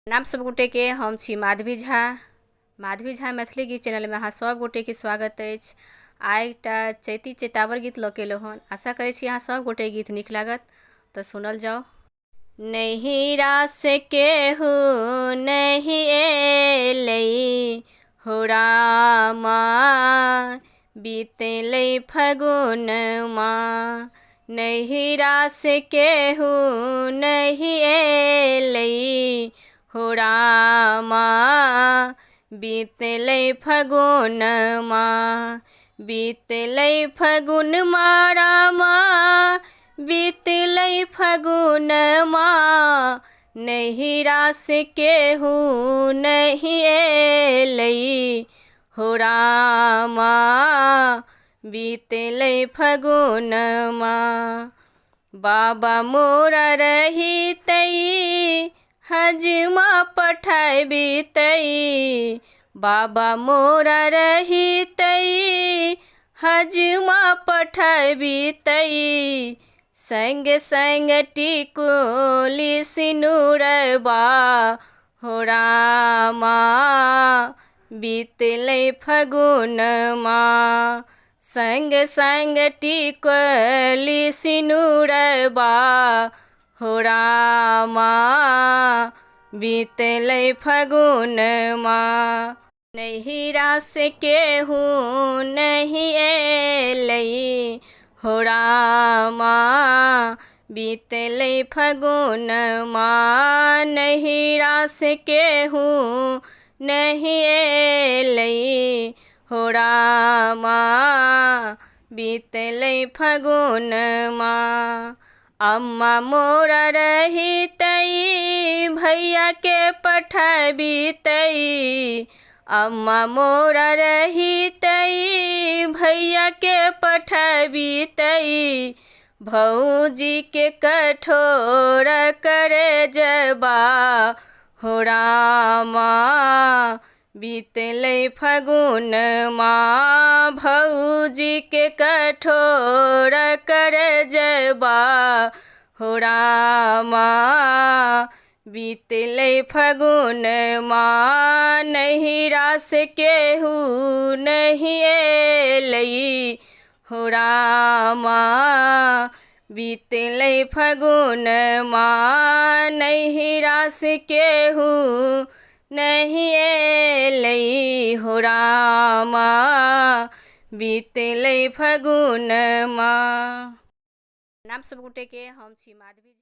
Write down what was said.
नाम सब गोटे के हम छी माधवी झा मैथिली गीत चैनल में अहाँ सब गोटे के स्वागत अछि। आइ एकटा चैती चैतावर गीत लऽ के एलहुँ हन। आशा करै छी अहाँ सब गोटे गीत नीक लागत तऽ सुनल जाओ। नहिरा से केहू नहीं एलै हो रामा, बीतलै फगुनमा। नहिरा से केहू नहीं एलै हो रामा, बीतलै फगुनमा। बीतलै फगुनमा रामा, बीतलै फगुनमा। नहिरा से केहू नहीं एलै हो रामा, बीतलै फगुनमा। बाबा मोरा रहितै हजमा पठबितै, बाबा मोरा रहितै हजमा पठबितै। संग संग टिकुली सिनुरबा हो रामा, बीतलै फगुनमा। संग संग टिकुली सिनुरबा हो रामा, बीतलै फगुनमा। नहिरा से केहू नहीं एलै हो रामा, बीतलै फगुनमा। नहिरा से केहू नहीं एलै हो रामा, बीतलै फगुनमा। अम्मा मोरा रहितै भैया के पठबितै, अम्मा मोरा रहितै भैया के पठबितै। भौजी के कठोर करजबा हो रामा, बीतलै फगुनमा। भौजी के कठोर करजबा हो रामा, बीतलै फगुनमा। नहिरा से केहू नहीं एलै हो रामा, बीतलै फगुनमा। नहिरा से केहू नहीं एलै हो रामा, बीतलै फगुनमा। नाम सब गोटे के हम छी माधवी।